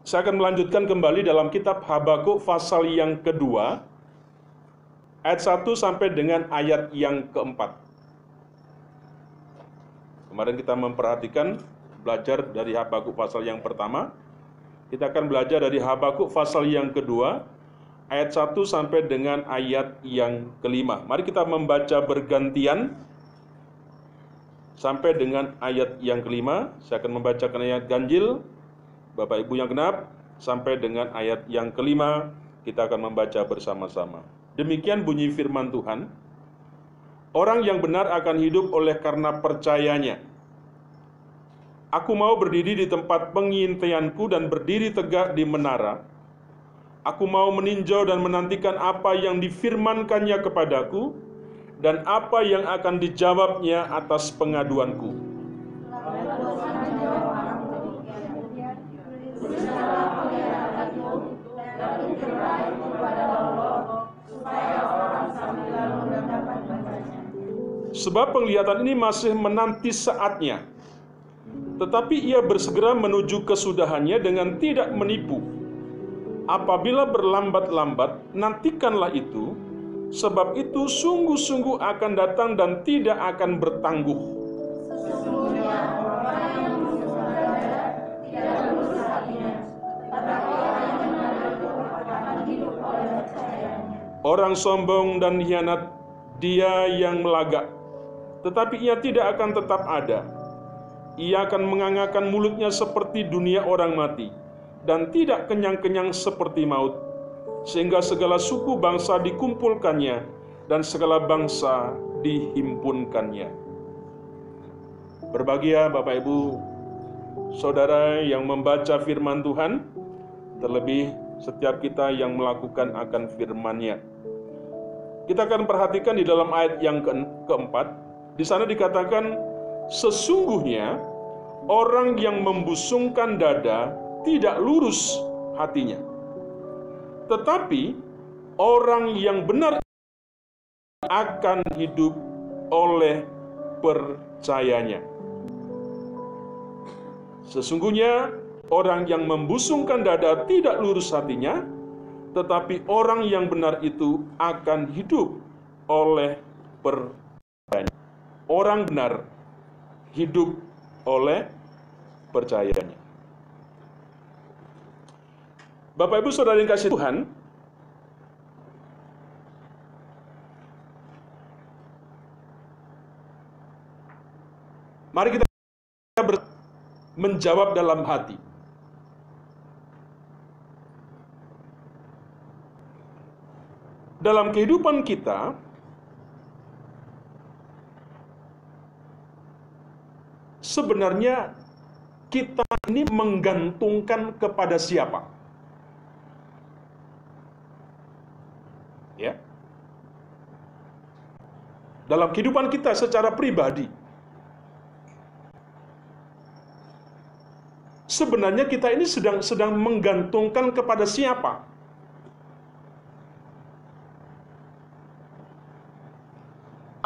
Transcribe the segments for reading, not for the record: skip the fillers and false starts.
Saya akan melanjutkan kembali dalam kitab Habakuk pasal yang kedua, ayat 1 sampai dengan ayat yang keempat. Kemarin kita memperhatikan, belajar dari Habakuk pasal yang pertama. Kita akan belajar dari Habakuk pasal yang kedua, ayat 1 sampai dengan ayat yang kelima. Mari kita membaca bergantian sampai dengan ayat yang kelima. Saya akan membacakan ayat ganjil, Bapak Ibu yang genap, sampai dengan ayat yang kelima. Kita akan membaca bersama-sama. Demikian bunyi firman Tuhan. Orang yang benar akan hidup oleh karena percayanya. Aku mau berdiri di tempat pengintaianku dan berdiri tegak di menara. Aku mau meninjau dan menantikan apa yang difirmankannya kepadaku, dan apa yang akan dijawabnya atas pengaduanku. Sebab penglihatan ini masih menanti saatnya, tetapi ia bersegera menuju kesudahannya dengan tidak menipu. Apabila berlambat-lambat, nantikanlah itu, sebab itu sungguh-sungguh akan datang dan tidak akan bertangguh. Sesungguhnya orang yang bersaudara tidak lurus hatinya, tetapi orang yang benar itu akan hidup oleh percayanya. Orang sombong dan hianat dia yang melagak, tetapi ia tidak akan tetap ada. Ia akan mengangakkan mulutnya seperti dunia orang mati, dan tidak kenyang-kenyang seperti maut, sehingga segala suku bangsa dikumpulkannya, dan segala bangsa dihimpunkannya. Berbahagia Bapak Ibu, Saudara yang membaca firman Tuhan, terlebih setiap kita yang melakukan akan firman-Nya. Kita akan perhatikan di dalam ayat yang keempat, di sana dikatakan, sesungguhnya orang yang membusungkan dada tidak lurus hatinya, tetapi orang yang benar akan hidup oleh percayanya. Sesungguhnya orang yang membusungkan dada tidak lurus hatinya, tetapi orang yang benar itu akan hidup oleh percayanya. Orang benar hidup oleh percayanya. Bapak Ibu Saudara yang kasih Tuhan, mari kita menjawab dalam hati. Dalam kehidupan kita, sebenarnya kita ini menggantungkan kepada siapa? Ya. Dalam kehidupan kita secara pribadi, sebenarnya kita ini sedang menggantungkan kepada siapa?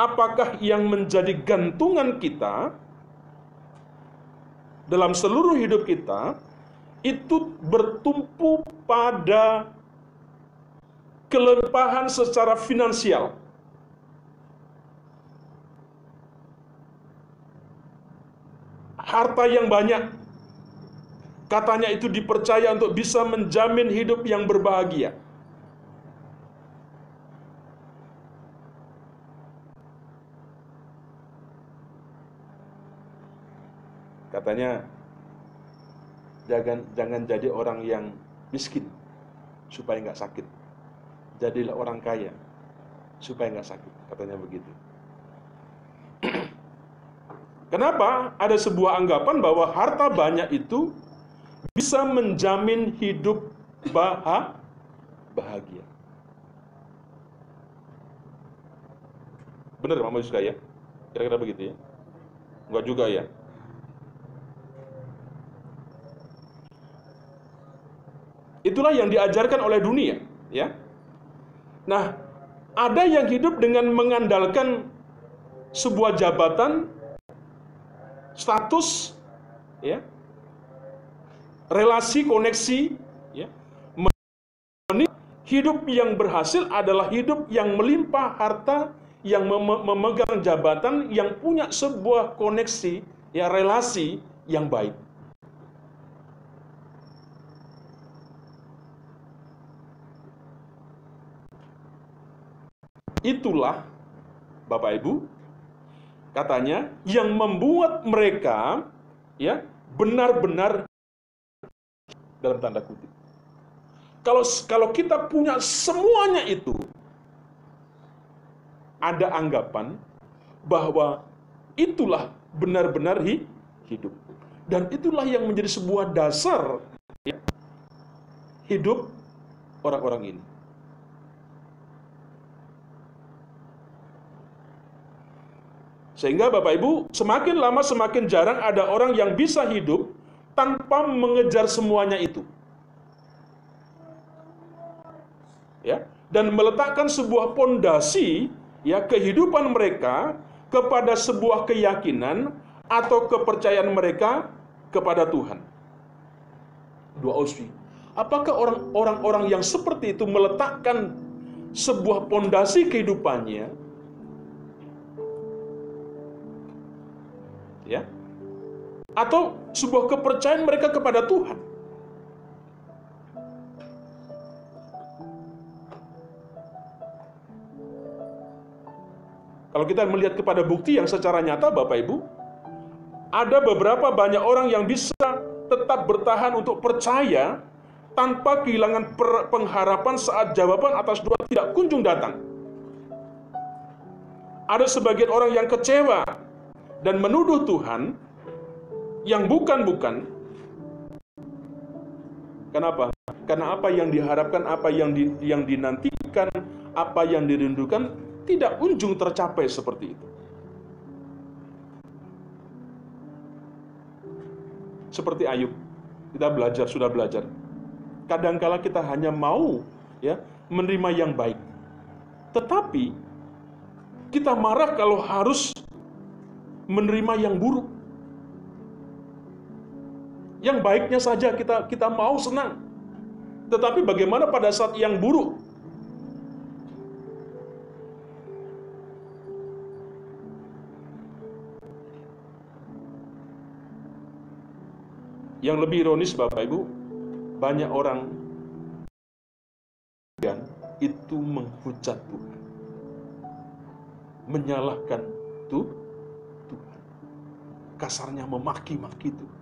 Apakah yang menjadi gantungan kita dalam seluruh hidup kita itu bertumpu pada kelimpahan secara finansial? Harta yang banyak, katanya itu dipercaya untuk bisa menjamin hidup yang berbahagia. Katanya, jangan jadi orang yang miskin supaya nggak sakit. Jadilah orang kaya supaya nggak sakit, katanya begitu. Kenapa? Ada sebuah anggapan bahwa harta banyak itu bisa menjamin hidup bahagia. Benar Mama Yuska ya? Kira-kira begitu ya? Enggak juga ya? Itulah yang diajarkan oleh dunia, ya. Nah, ada yang hidup dengan mengandalkan sebuah jabatan, status, ya, relasi, koneksi, ya. Hidup yang berhasil adalah hidup yang melimpah harta, yang memegang jabatan, yang punya sebuah koneksi, ya, relasi yang baik. Itulah, Bapak Ibu, katanya yang membuat mereka, ya, benar-benar dalam tanda kutip. Kalau kita punya semuanya itu, ada anggapan bahwa itulah benar-benar hidup. Dan itulah yang menjadi sebuah dasar, ya, hidup orang-orang ini. Sehingga Bapak Ibu, semakin lama semakin jarang ada orang yang bisa hidup tanpa mengejar semuanya itu. Ya, dan meletakkan sebuah pondasi, ya, kehidupan mereka kepada sebuah keyakinan atau kepercayaan mereka kepada Tuhan. Dua Oswi. Apakah orang-orang yang seperti itu meletakkan sebuah pondasi kehidupannya, ya, atau sebuah kepercayaan mereka kepada Tuhan? Kalau kita melihat kepada bukti yang secara nyata, Bapak Ibu, ada beberapa banyak orang yang bisa tetap bertahan untuk percaya tanpa kehilangan pengharapan saat jawaban atas doa tidak kunjung datang. Ada sebagian orang yang kecewa dan menuduh Tuhan yang bukan-bukan. Kenapa? Karena apa yang diharapkan, apa yang dinantikan, apa yang dirindukan tidak kunjung tercapai seperti itu. Seperti Ayub, kita sudah belajar. Kadangkala kita hanya mau, ya, menerima yang baik. Tetapi kita marah kalau harus menerima yang buruk. Yang baiknya saja kita mau senang. Tetapi bagaimana pada saat yang buruk? Yang lebih ironis, Bapak Ibu, banyak orang yang itu menghujat Tuhan, menyalahkan Tuhan, kasarnya memaki-maki Tuhan.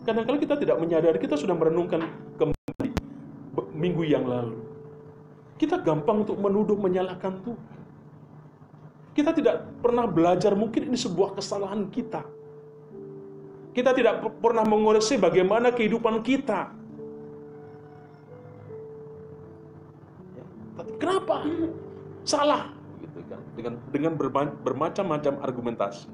Kadang-kadang kita tidak menyadari, kita sudah merenungkan kembali minggu yang lalu. Kita gampang untuk menuduh, menyalahkan Tuhan. Kita tidak pernah belajar, mungkin ini sebuah kesalahan kita. Kita tidak pernah mengoreksi bagaimana kehidupan kita. Tapi kenapa salah? Gitu kan? Dengan bermacam-macam argumentasi.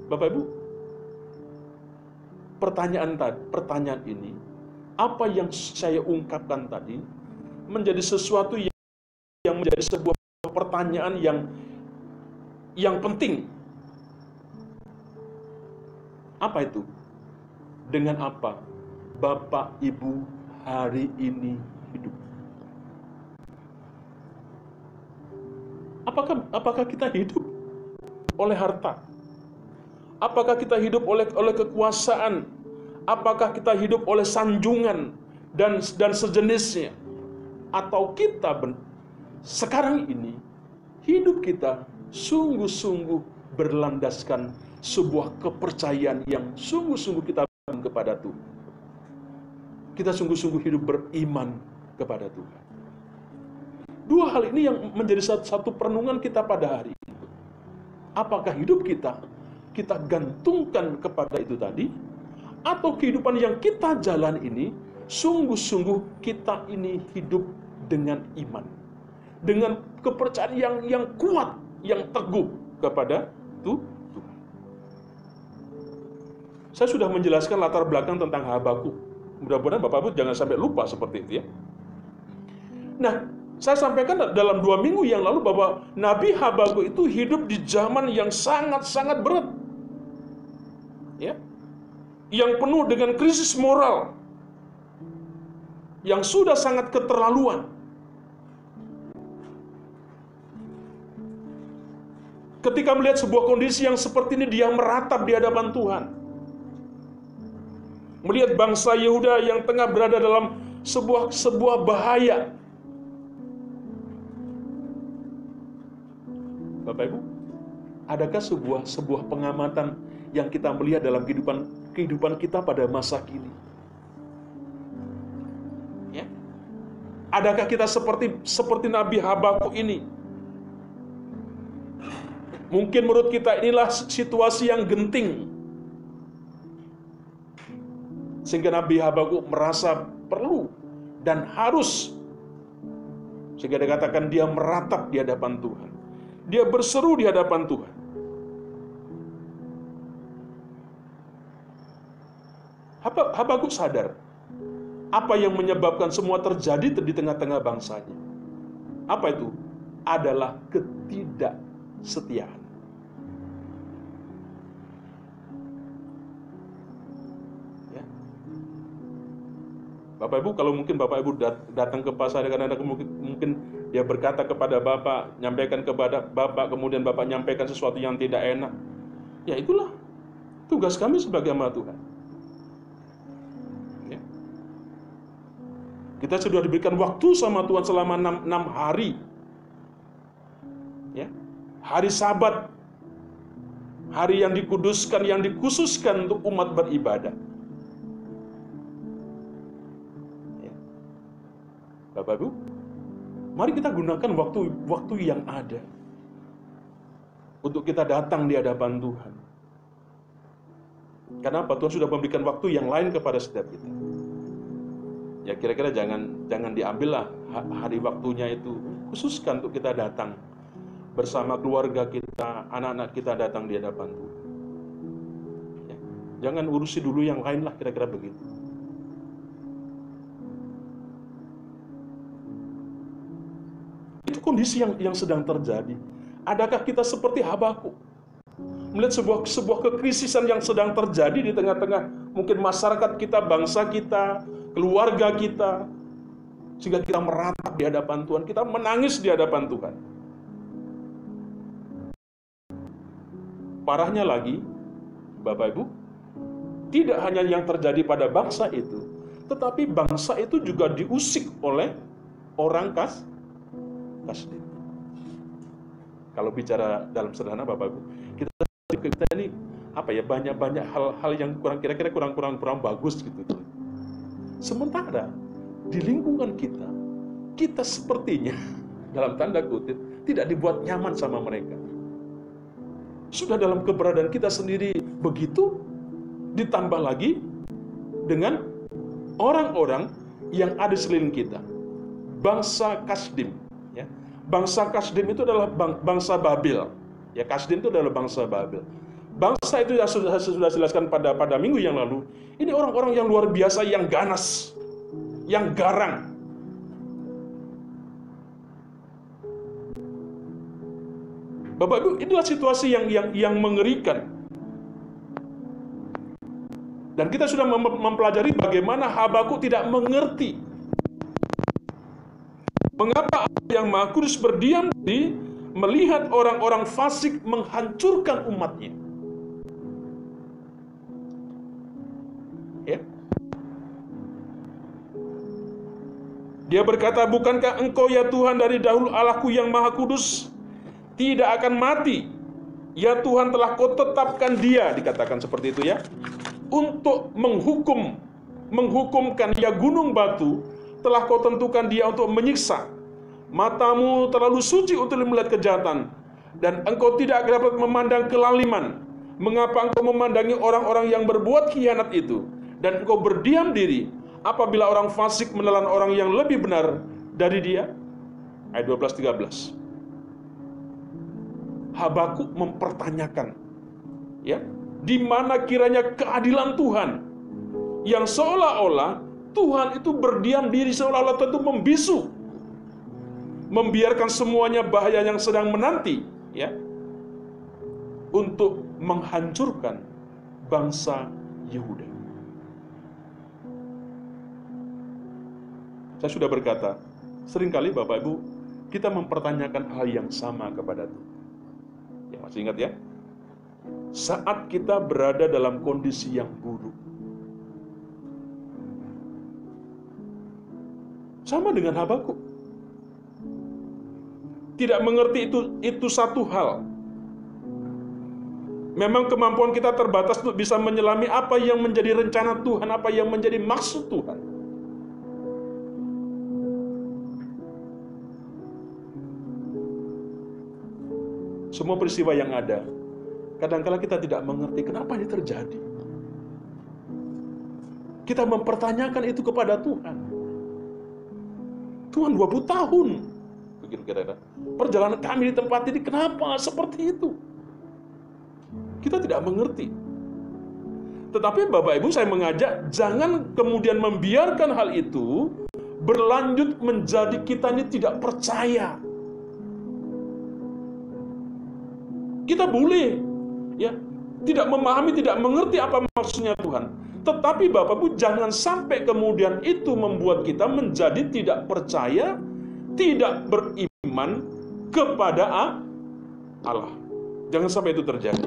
Bapak Ibu, pertanyaan ini, apa yang saya ungkapkan tadi, menjadi sesuatu yang menjadi sebuah pertanyaan yang penting. Apa itu? Dengan apa Bapak Ibu hari ini hidup? Apakah kita hidup oleh harta? Apakah kita hidup oleh kekuasaan? Apakah kita hidup oleh sanjungan dan sejenisnya? Atau kita sekarang ini hidup kita sungguh-sungguh berlandaskan sebuah kepercayaan yang sungguh-sungguh kita bangun kepada Tuhan. Kita sungguh-sungguh hidup beriman kepada Tuhan. Dua hal ini yang menjadi satu perenungan kita pada hari ini. Apakah hidup kita gantungkan kepada itu tadi, atau kehidupan yang kita jalan ini sungguh-sungguh kita ini hidup dengan iman, dengan kepercayaan yang kuat, yang teguh kepada Tuhan. Saya sudah menjelaskan latar belakang tentang Habakuk. Mudah-mudahan Bapak Ibu jangan sampai lupa seperti itu, ya. Nah, Saya sampaikan dalam 2 minggu yang lalu bahwa Nabi Habakuk itu hidup di zaman yang sangat-sangat berat. Ya. Yang penuh dengan krisis moral. Yang sudah sangat keterlaluan. Ketika melihat sebuah kondisi yang seperti ini, dia meratap di hadapan Tuhan. Melihat bangsa Yehuda yang tengah berada dalam sebuah bahaya. Bapak Ibu, adakah sebuah pengamatan yang kita melihat dalam kehidupan kita pada masa kini? Ya. Adakah kita seperti Nabi Habakuk ini? Mungkin menurut kita inilah situasi yang genting, sehingga Nabi Habakuk merasa perlu dan harus, sehingga dikatakan dia meratap di hadapan Tuhan. Dia berseru di hadapan Tuhan. Habakuk sadar apa yang menyebabkan semua terjadi di tengah-tengah bangsanya. Apa itu? Adalah ketidaksetiaan. Ya. Bapak Ibu, kalau mungkin Bapak Ibu datang ke pasar, kadang-kadang mungkin dia berkata kepada Bapak, nyampaikan kepada Bapak, kemudian Bapak nyampaikan sesuatu yang tidak enak. Ya itulah tugas kami sebagai hamba Tuhan. Ya. Kita sudah diberikan waktu sama Tuhan selama 6 hari. Ya. Hari Sabat. Hari yang dikuduskan, yang dikhususkan untuk umat beribadah. Ya. Bapak Ibu, mari kita gunakan waktu yang ada untuk kita datang di hadapan Tuhan. Kenapa? Tuhan sudah memberikan waktu yang lain kepada setiap kita. Ya kira-kira jangan diambillah hari waktunya itu, khususkan untuk kita datang bersama keluarga kita, anak-anak kita datang di hadapan Tuhan. Ya, jangan urusi dulu yang lain lah, kira-kira begitu. Itu kondisi yang sedang terjadi. Adakah kita seperti Habakuk? Melihat sebuah kekrisisan yang sedang terjadi di tengah-tengah mungkin masyarakat kita, bangsa kita, keluarga kita, sehingga kita meratap di hadapan Tuhan, kita menangis di hadapan Tuhan. Parahnya lagi, Bapak Ibu, tidak hanya yang terjadi pada bangsa itu, tetapi bangsa itu juga diusik oleh orang Kasdim. Kalau bicara dalam sederhana, Bapak Ibu, kita ini banyak hal yang kira-kira kurang bagus gitu. Sementara di lingkungan kita sepertinya dalam tanda kutip tidak dibuat nyaman sama mereka. Sudah dalam keberadaan kita sendiri begitu, ditambah lagi dengan orang-orang yang ada di sekeliling kita. Bangsa Kasdim, ya. Bangsa Kasdim itu adalah bangsa Babel. Ya, Kasdim itu adalah bangsa Babel. Bangsa itu yang sudah jelaskan pada minggu yang lalu. Ini orang-orang yang luar biasa, yang ganas, yang garang. Bapak Ibu, inilah situasi yang mengerikan. Dan kita sudah mempelajari bagaimana Habakuk tidak mengerti mengapa Allah yang Maha Kudus berdiam diri melihat orang-orang fasik menghancurkan umatnya. Ya. Dia berkata, bukankah engkau ya Tuhan dari dahulu Allahku yang Maha Kudus tidak akan mati? Ya Tuhan, telah kau tetapkan dia, dikatakan seperti itu ya, untuk menghukumkan ya gunung batu, telah kau tentukan dia untuk menyiksa. Matamu terlalu suci untuk melihat kejahatan, dan engkau tidak dapat memandang kelaliman. Mengapa engkau memandangi orang-orang yang berbuat khianat itu, dan engkau berdiam diri apabila orang fasik menelan orang yang lebih benar dari dia? Ayat 12-13. Habakuk mempertanyakan, ya, di mana kiranya keadilan Tuhan, yang seolah-olah Tuhan itu berdiam diri, seolah-olah Tuhan itu membisu. membiarkan semuanya bahaya yang sedang menanti, ya, untuk menghancurkan bangsa Yehuda. Saya sudah berkata, seringkali Bapak Ibu, kita mempertanyakan hal yang sama kepada Tuhan. Ya, masih ingat ya? Saat kita berada dalam kondisi yang buruk, sama dengan Habakuk, tidak mengerti itu satu hal. Memang kemampuan kita terbatas untuk bisa menyelami apa yang menjadi rencana Tuhan, apa yang menjadi maksud Tuhan. Semua peristiwa yang ada, kadang-kala kita tidak mengerti kenapa ini terjadi. Kita mempertanyakan itu kepada Tuhan. Tuhan, 20 tahun begitu kira-kira perjalanan kami di tempat ini, kenapa seperti itu? Kita tidak mengerti. Tetapi Bapak Ibu, saya mengajak jangan kemudian membiarkan hal itu berlanjut menjadi kita ini tidak percaya. Kita boleh, ya, tidak memahami, tidak mengerti apa maksudnya Tuhan. Tetapi Bapak Ibu, jangan sampai kemudian itu membuat kita menjadi tidak percaya, tidak beriman kepada Allah. Jangan sampai itu terjadi.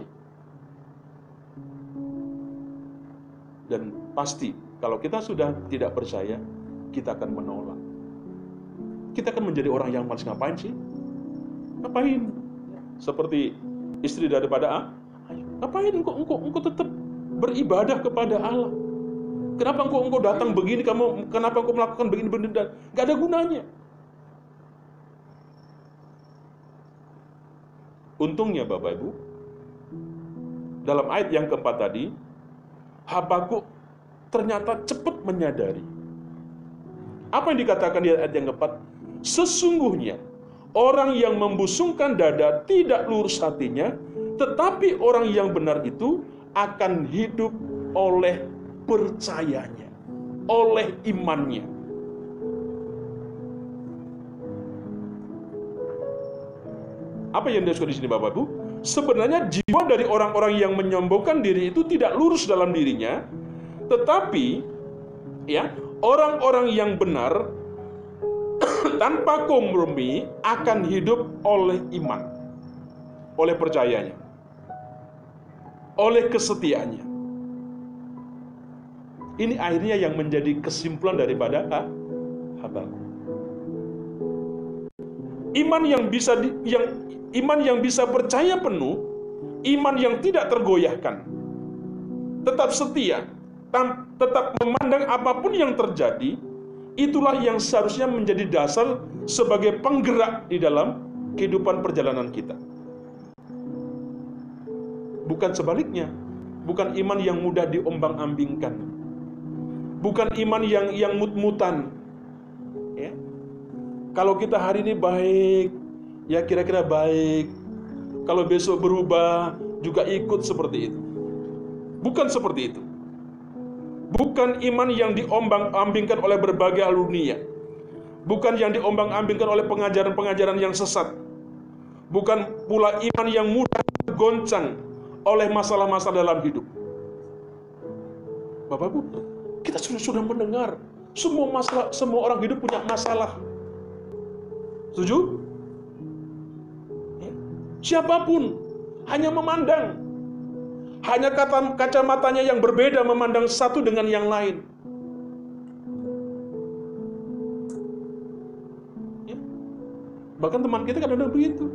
Dan pasti, kalau kita sudah tidak percaya, kita akan menolak. Kita akan menjadi orang yang malas. Ngapain sih? Ngapain? Seperti istri daripada ngapain engkau tetap beribadah kepada Allah? Kenapa engkau datang begini? Kenapa engkau melakukan begini? Gak ada gunanya. Untungnya Bapak Ibu, dalam ayat yang keempat tadi, Habakuk ternyata cepat menyadari. Apa yang dikatakan di ayat yang keempat? Sesungguhnya orang yang membusungkan dada tidak lurus hatinya, tetapi orang yang benar itu akan hidup oleh percayanya, oleh imannya. Apa yang disebut di sini Bapak Ibu? Sebenarnya jiwa dari orang-orang yang menyombongkan diri itu tidak lurus dalam dirinya, tetapi ya, orang-orang yang benar tanpa kompromi akan hidup oleh iman, oleh percayanya, oleh kesetiaannya. Ini akhirnya yang menjadi kesimpulan daripada Habakuk. Iman yang bisa percaya penuh, iman yang tidak tergoyahkan, tetap setia, tetap memandang apapun yang terjadi. Itulah yang seharusnya menjadi dasar sebagai penggerak di dalam kehidupan perjalanan kita. Bukan sebaliknya, bukan iman yang mudah diombang-ambingkan, bukan iman yang mut-mutan. Ya. Kalau kita hari ini baik, ya kira-kira baik. Kalau besok berubah, juga ikut seperti itu. Bukan seperti itu. Bukan iman yang diombang-ambingkan oleh berbagai hal dunia. Bukan yang diombang-ambingkan oleh pengajaran-pengajaran yang sesat. Bukan pula iman yang mudah tergoncang oleh masalah-masalah dalam hidup. Bapak Ibu, kita sudah mendengar semua orang hidup punya masalah. Setuju? Ya. Siapapun hanya memandang, hanya kacamatanya yang berbeda memandang satu dengan yang lain. Ya. Bahkan teman kita kadang-kadang begitu.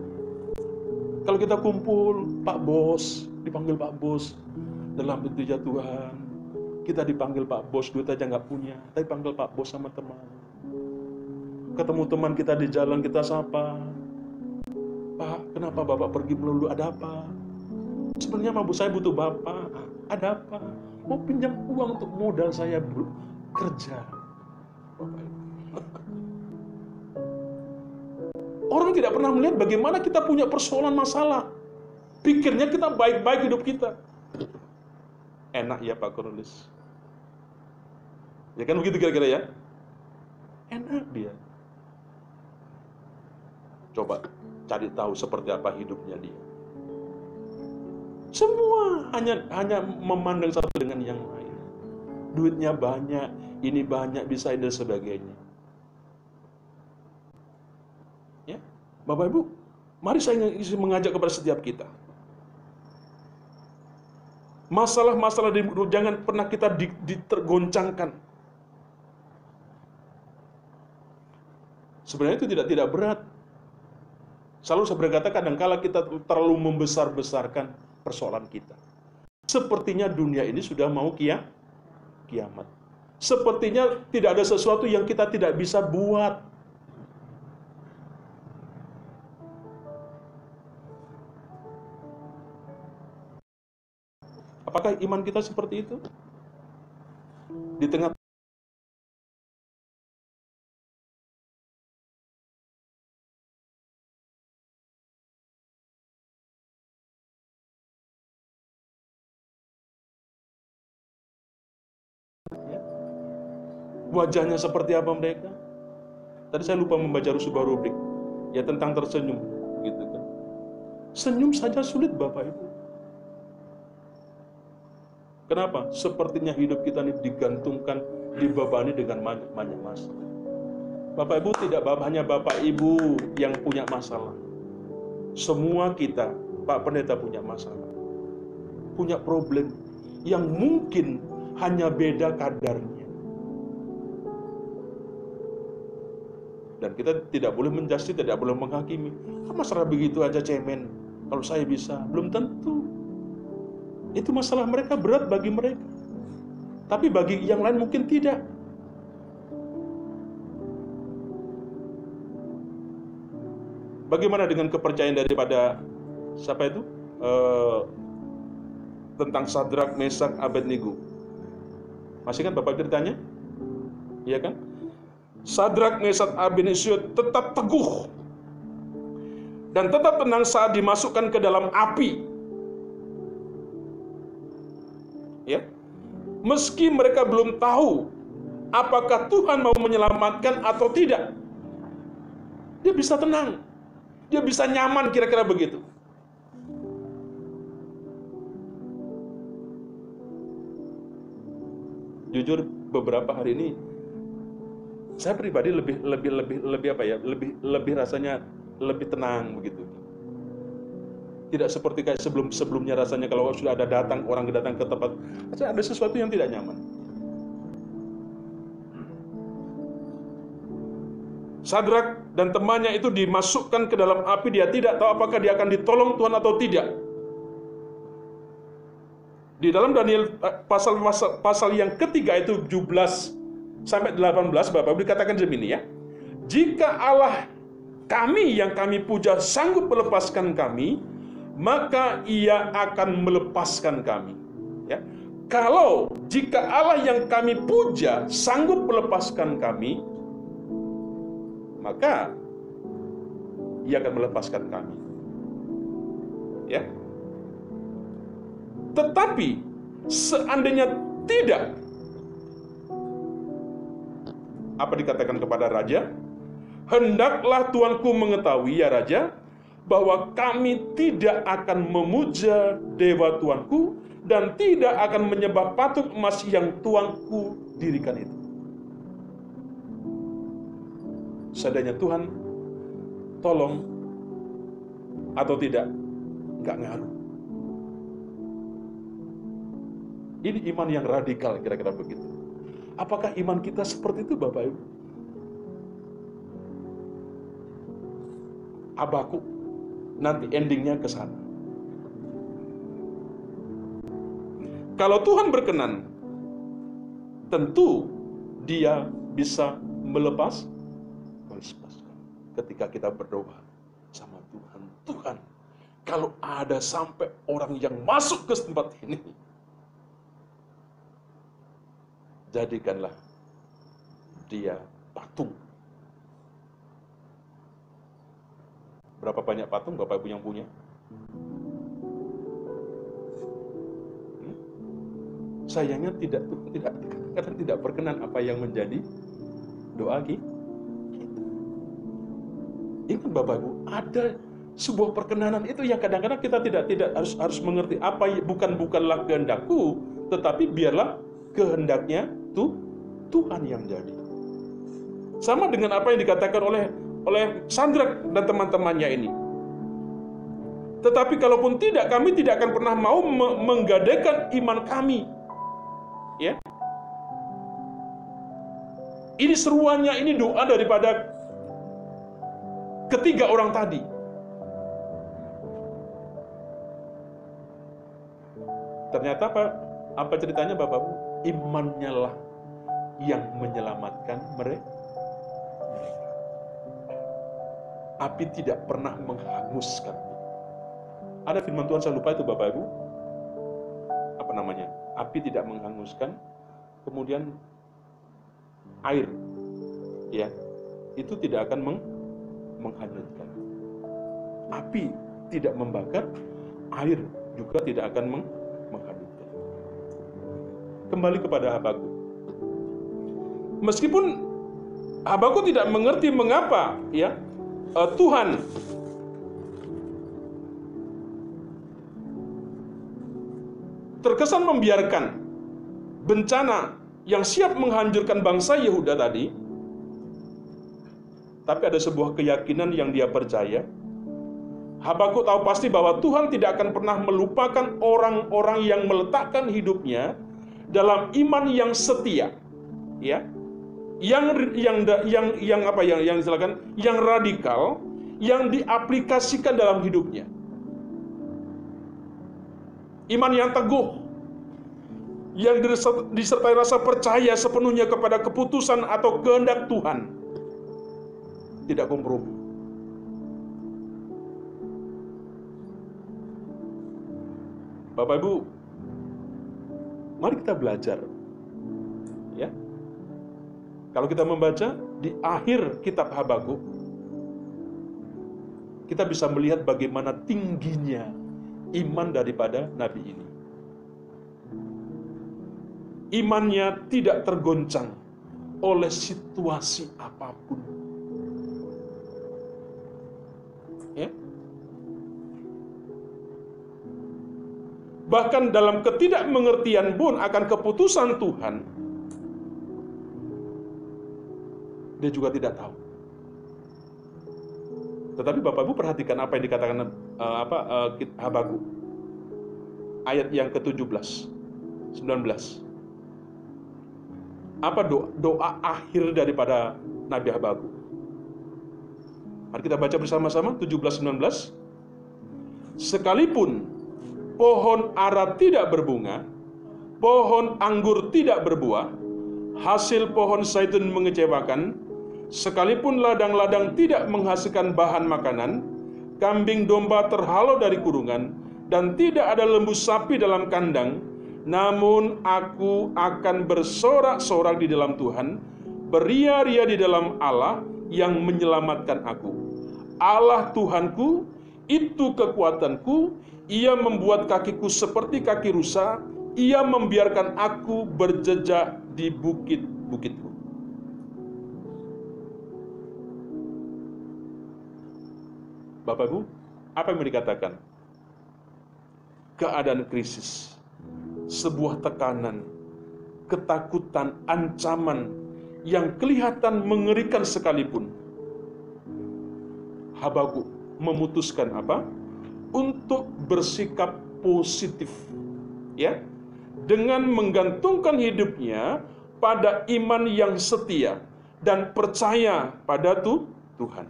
Kalau kita kumpul, Pak Bos, dipanggil Pak Bos, dalam pintu Tuhan, kita dipanggil Pak Bos, duit aja nggak punya, tapi panggil Pak Bos sama teman. Ketemu teman kita di jalan, kita sapa, Pak, kenapa Bapak pergi melulu, ada apa? Sebenarnya Bapak, saya butuh Bapak, ada apa? Mau pinjam uang untuk modal saya kerja. Orang tidak pernah melihat bagaimana kita punya persoalan masalah. Pikirnya kita baik-baik hidup kita. Enak ya Pak Cornelis. Ya kan begitu kira-kira ya? Enak dia. Coba cari tahu seperti apa hidupnya dia. Semua hanya memandang satu dengan yang lain. Duitnya banyak, ini banyak, bisa ini dan sebagainya. Ya, Bapak Ibu, mari saya ingin mengajak kepada setiap kita. Masalah-masalah di hidup jangan pernah kita ditergoncangkan. Sebenarnya itu tidak berat. Selalu saya berkata, kadangkala kita terlalu membesar-besarkan persoalan kita. Sepertinya dunia ini sudah mau kiamat. Sepertinya tidak ada sesuatu yang kita tidak bisa buat. Apakah iman kita seperti itu? Di tengah wajahnya seperti apa mereka? Tadi saya lupa membaca sebuah rubrik ya tentang tersenyum, gitu kan. Senyum saja sulit, Bapak Ibu. Kenapa? Sepertinya hidup kita ini digantungkan, dibebani dengan banyak masalah. Bapak Ibu, tidak hanya Bapak Ibu yang punya masalah. Semua kita, Pak Pendeta, punya masalah. Punya problem yang mungkin hanya beda kadarnya. Dan kita tidak boleh menjudge, tidak boleh menghakimi. Masalah begitu aja cemen, kalau saya bisa, belum tentu. Itu masalah mereka, berat bagi mereka. Tapi bagi yang lain mungkin tidak. Bagaimana dengan kepercayaan daripada siapa itu? Tentang Sadrak, Mesak, Abednego. Masih kan Bapak ditanya? Iya kan? Sadrak, Mesak, Abednego tetap teguh dan tetap tenang saat dimasukkan ke dalam api. Ya, meski mereka belum tahu apakah Tuhan mau menyelamatkan atau tidak, dia bisa tenang, dia bisa nyaman, kira-kira begitu. Jujur, beberapa hari ini saya pribadi lebih rasanya lebih tenang begitu. Tidak seperti kayak sebelumnya rasanya kalau sudah ada orang datang ke tempat, ada sesuatu yang tidak nyaman. Sadrak dan temannya itu dimasukkan ke dalam api, dia tidak tahu apakah dia akan ditolong Tuhan atau tidak. Di dalam Daniel pasal yang ketiga itu 17 sampai 18, Bapak dikatakan demikian ya. Jika Allah kami yang kami puja sanggup melepaskan kami, maka Ia akan melepaskan kami. Ya. Kalau jika Allah yang kami puja sanggup melepaskan kami, maka Ia akan melepaskan kami. Ya. Tetapi seandainya tidak, apa dikatakan kepada raja? Hendaklah tuanku mengetahui, ya raja, bahwa kami tidak akan memuja dewa tuanku dan tidak akan menyembah patung emas yang tuanku dirikan itu. Seandainya Tuhan tolong atau tidak, nggak ngaruh. Ini iman yang radikal, kira-kira begitu. Apakah iman kita seperti itu, Bapak Ibu? Habakuk nanti endingnya ke sana. Kalau Tuhan berkenan, tentu Dia bisa melepaskan. Ketika kita berdoa sama Tuhan, Tuhan, kalau ada sampai orang yang masuk ke tempat ini, jadikanlah dia patung. Berapa banyak patung Bapak Ibu yang punya? Sayangnya kadang tidak berkenan apa yang menjadi doa kita. Ingat Bapak Ibu, ada sebuah perkenanan itu yang kadang-kadang kita tidak harus mengerti apa bukanlah kehendakku, tetapi biarlah kehendaknya Tuhan yang jadi. Sama dengan apa yang dikatakan oleh Sadrak dan teman-temannya ini. Tetapi kalaupun tidak, kami tidak akan pernah mau menggadaikan iman kami. Ya. Ini seruannya, ini doa daripada ketiga orang tadi. Ternyata apa ceritanya Bapak-Ibu? Imannya lah yang menyelamatkan mereka. Api tidak pernah menghanguskan. Ada firman Tuhan, saya lupa itu Bapak Ibu. Apa namanya? Api tidak menghanguskan, kemudian air, ya, itu tidak akan menghanyutkan. Api tidak membakar, air juga tidak akan menghanyutkan. Kembali kepada Habakuk. Meskipun Habakuk tidak mengerti mengapa, ya, Tuhan terkesan membiarkan bencana yang siap menghancurkan bangsa Yehuda tadi, tapi ada sebuah keyakinan yang dia percaya. Habakuk tahu pasti bahwa Tuhan tidak akan pernah melupakan orang-orang yang meletakkan hidupnya dalam iman yang setia, ya, yang silakan, yang radikal, yang diaplikasikan dalam hidupnya. Iman yang teguh, yang disertai rasa percaya sepenuhnya kepada keputusan atau kehendak Tuhan, tidak kompromi. Bapak Ibu, mari kita belajar, ya. Kalau kita membaca di akhir kitab Habakuk, kita bisa melihat bagaimana tingginya iman daripada nabi ini. Imannya tidak tergoncang oleh situasi apapun. Ya. Bahkan dalam ketidakmengertian pun akan keputusan Tuhan, dia juga tidak tahu. Tetapi Bapak Ibu perhatikan apa yang dikatakan Habakuk. Ayat yang ke-17, 19. Apa doa akhir daripada Nabi Habakuk? Mari kita baca bersama-sama 17-19. Sekalipun pohon ara tidak berbunga, pohon anggur tidak berbuah, hasil pohon zaitun mengecewakan, sekalipun ladang-ladang tidak menghasilkan bahan makanan, kambing domba terhalau dari kurungan, dan tidak ada lembu sapi dalam kandang, namun aku akan bersorak-sorak di dalam Tuhan, beria-ria di dalam Allah yang menyelamatkan aku. Allah Tuhanku, itu kekuatanku, Ia membuat kakiku seperti kaki rusa, Ia membiarkan aku berjejak di bukit-bukitku. Bapak Ibu, apa yang dikatakan? Keadaan krisis, sebuah tekanan, ketakutan, ancaman yang kelihatan mengerikan sekalipun, Habakuk memutuskan apa? Untuk bersikap positif, ya, dengan menggantungkan hidupnya pada iman yang setia dan percaya pada Tuhan.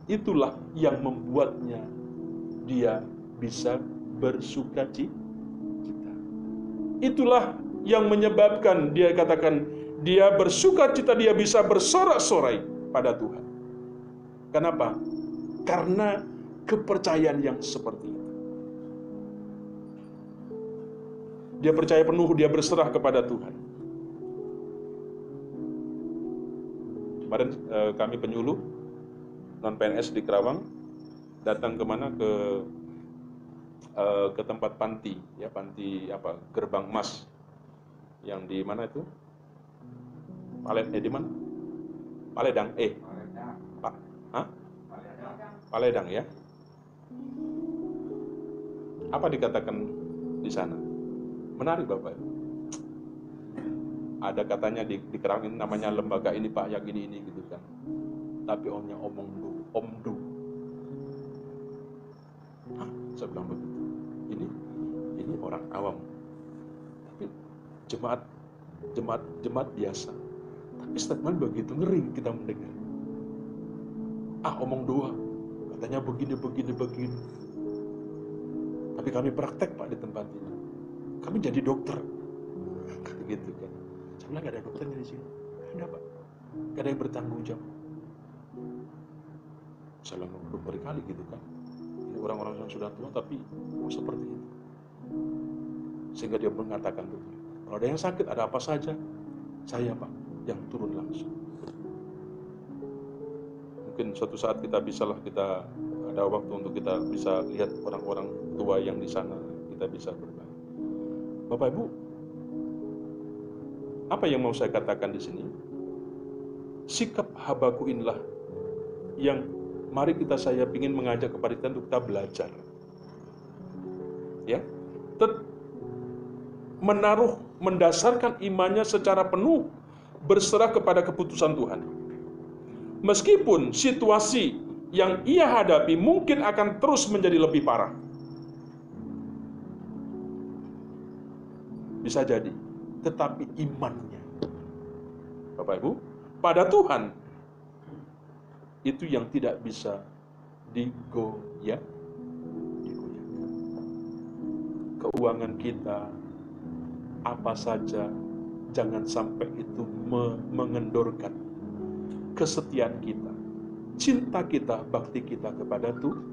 Itulah yang membuatnya dia bisa bersuka cita. Itulah yang menyebabkan dia katakan dia bersuka cita, dia bisa bersorak-sorai pada Tuhan. Kenapa? Karena kepercayaan yang seperti itu. Dia percaya penuh, dia berserah kepada Tuhan. Kemarin kami penyuluh non PNS di Kerawang datang kemana, ke tempat panti, ya, panti apa, Gerbang Emas, yang di mana itu? Di mana? Paledang, Paledang ya. Apa dikatakan di sana? Menarik Bapak. Ada katanya di Kerang ini namanya lembaga ini Pak, yang ini gitu kan. Tapi omnya omdu. Saya bilang begitu. Ini orang awam. Tapi jemaat biasa. Tapi statement begitu ngeri kita mendengar. Omong doa. Katanya begini. Tapi kami praktek Pak di tempat ini. Kami jadi dokter. Gitu kan. Saya bilang gak ada dokternya di sini. Ada Pak. Gak ada yang bertanggung jawab. Saya bilang berkali gitu kan. Ini orang-orang yang sudah tua tapi seperti itu. Sehingga dia mengatakan begini. Kalau ada yang sakit, ada apa saja, saya Pak yang turun langsung. Mungkin suatu saat kita ada waktu untuk kita bisa lihat orang-orang tua yang di sana, kita bisa berbagi. Bapak Ibu, apa yang mau saya katakan di sini? Sikap Habakuk inilah yang saya ingin mengajak kepada kita untuk kita belajar. Ya, mendasarkan imannya secara penuh berserah kepada keputusan Tuhan. Meskipun situasi yang ia hadapi mungkin akan terus menjadi lebih parah. Bisa jadi, tetapi imannya, Bapak Ibu, pada Tuhan itu yang tidak bisa digoyahkan. Keuangan kita, apa saja, jangan sampai itu mengendorkan kesetiaan kita, cinta kita, bakti kita kepada Tuhan.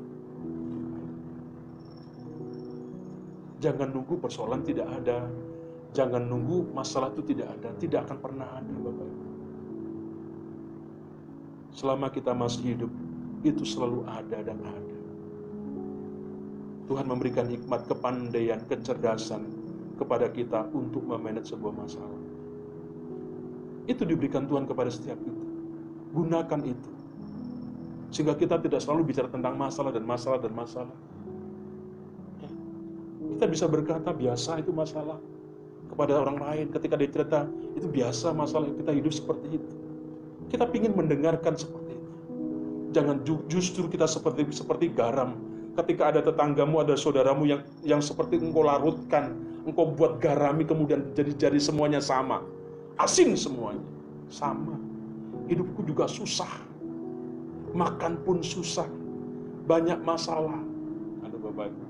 Jangan nunggu persoalan tidak ada, jangan nunggu masalah itu tidak ada, tidak akan pernah ada Bapak Ibu. Selama kita masih hidup, itu selalu ada dan ada. Tuhan memberikan hikmat, kepandaian, kecerdasan kepada kita untuk memanage sebuah masalah. Itu diberikan Tuhan kepada setiap kita. Gunakan itu. Sehingga kita tidak selalu bicara tentang masalah. Kita bisa berkata, biasa itu masalah. Kepada orang lain, ketika dia cerita, itu biasa masalah, kita hidup seperti itu. Kita ingin mendengarkan seperti itu. Jangan justru kita seperti garam. Ketika ada tetanggamu, ada saudaramu yang seperti engkau larutkan, engkau buat garami, kemudian jadi semuanya sama. Asin semuanya. Sama. Hidupku juga susah. Makan pun susah. Banyak masalah. Aduh Bapak Ibu.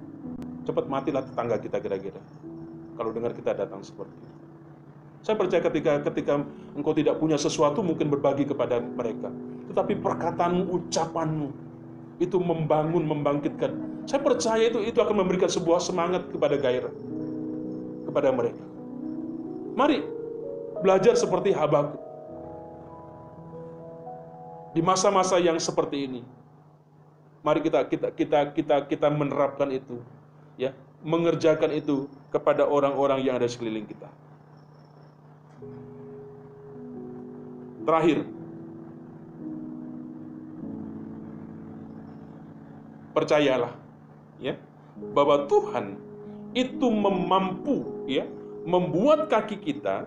Cepat matilah tetangga kita kira-kira. Kalau dengar kita datang seperti itu. Saya percaya ketika engkau tidak punya sesuatu, mungkin berbagi kepada mereka. Tetapi perkataanmu, ucapanmu, itu membangun, membangkitkan. Saya percaya itu akan memberikan sebuah semangat kepada gairah. Kepada mereka. Mari, belajar seperti Habakuk. Di masa-masa yang seperti ini. Mari kita menerapkan itu. Ya, mengerjakan itu kepada orang-orang yang ada di sekeliling kita. Terakhir, percayalah, ya, bahwa Tuhan itu mampu, ya, membuat kaki kita,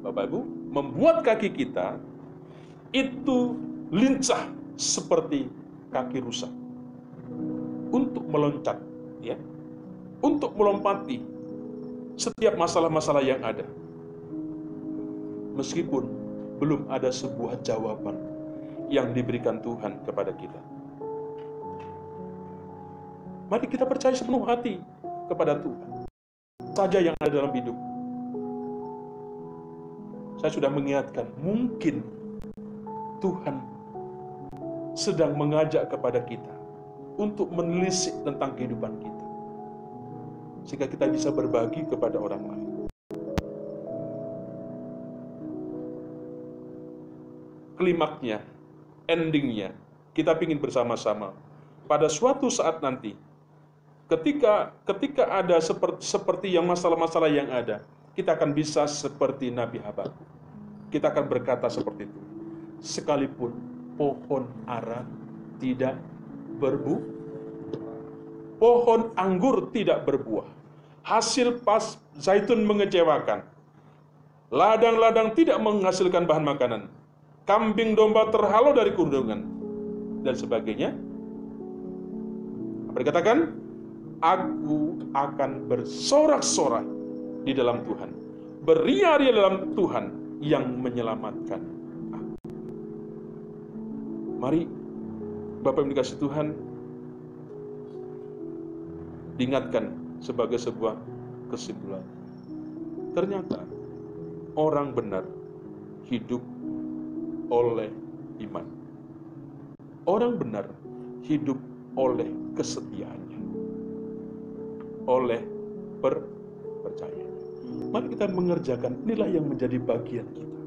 Bapak Ibu, membuat kaki kita itu lincah seperti kaki rusa untuk meloncat, ya, untuk melompati setiap masalah-masalah yang ada. Meskipun belum ada sebuah jawaban yang diberikan Tuhan kepada kita. Mari kita percaya sepenuh hati kepada Tuhan. Saja yang ada dalam hidup. Saya sudah mengingatkan, mungkin Tuhan sedang mengajak kepada kita untuk menelisik tentang kehidupan kita. Sehingga kita bisa berbagi kepada orang lain. Klimaknya, endingnya, kita ingin bersama-sama. Pada suatu saat nanti, ketika ada seperti yang masalah-masalah yang ada, kita akan bisa seperti Nabi Habakuk. Kita akan berkata seperti itu. Sekalipun pohon ara tidak berbuah. Pohon anggur tidak berbuah. Hasil pas zaitun mengecewakan. Ladang-ladang tidak menghasilkan bahan makanan. Kambing domba terhalau dari kundungan. Dan sebagainya. Apa dikatakan? Aku akan bersorak-sorak di dalam Tuhan. Beria-ria dalam Tuhan yang menyelamatkan aku. Mari, Bapak yang dikasihi Tuhan, diingatkan sebagai sebuah kesimpulan. Ternyata orang benar hidup oleh iman. Orang benar hidup oleh kesetiaannya, oleh percayaan. Mari kita mengerjakan, inilah yang menjadi bagian kita.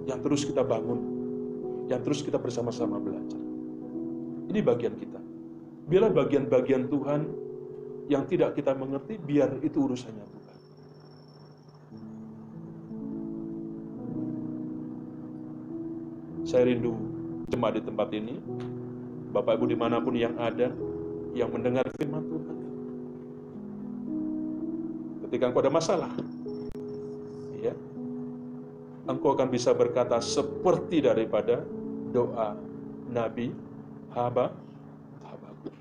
Yang terus kita bangun, yang terus kita bersama-sama belajar. Ini bagian kita. Biarlah bagian-bagian Tuhan yang tidak kita mengerti, biar itu urusannya Tuhan. Saya rindu jemaat di tempat ini, Bapak Ibu dimanapun yang ada, yang mendengar firman Tuhan. Ketika engkau ada masalah, ya, engkau akan bisa berkata seperti daripada doa Nabi Habakuk.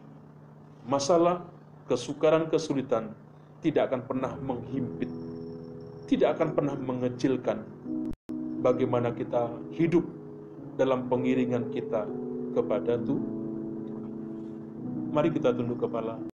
Masalah, kesukaran, kesulitan tidak akan pernah menghimpit, tidak akan pernah mengecilkan bagaimana kita hidup dalam pengiringan kita kepada Tuhan. Mari kita tunduk kepala.